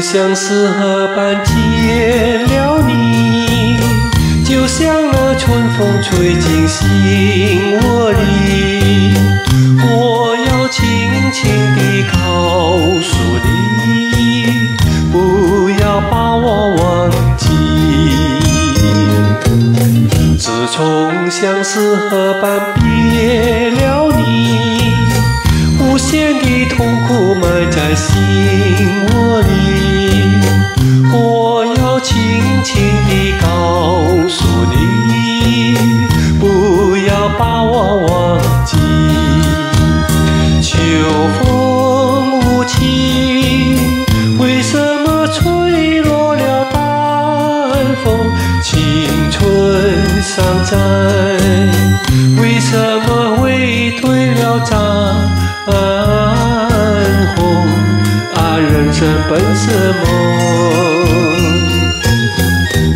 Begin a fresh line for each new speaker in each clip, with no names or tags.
像是河畔见了你，就像那春风吹进心窝里。我要轻轻地告诉你，不要把我忘记。自从相思河畔别了你，无限的痛苦埋在心窝里。我要轻轻地告诉你，不要把我忘记。秋风无情，为什么吹落了淡风？青春尚在，为什么会褪了绽红？人生本是梦，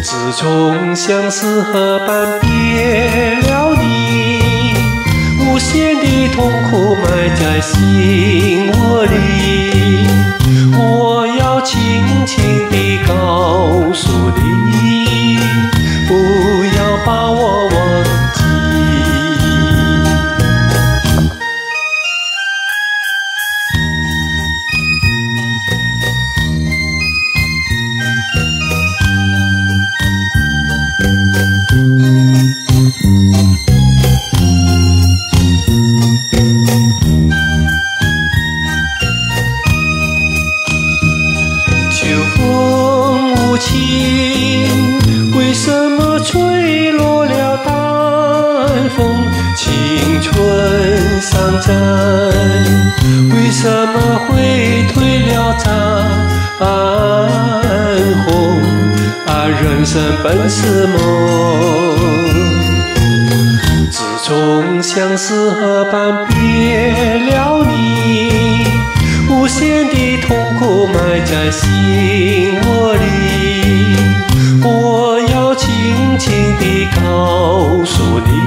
自从相思河畔别了你，无限的痛苦埋在心窝里。我要轻轻地告诉你，不要把我忘记。秋风无情，为什么吹落了淡风？青春尚在，为什么会褪了绽红？人生本是梦，自从相思河畔别了你，无限的痛苦埋在心窝里。我要轻轻地告诉你，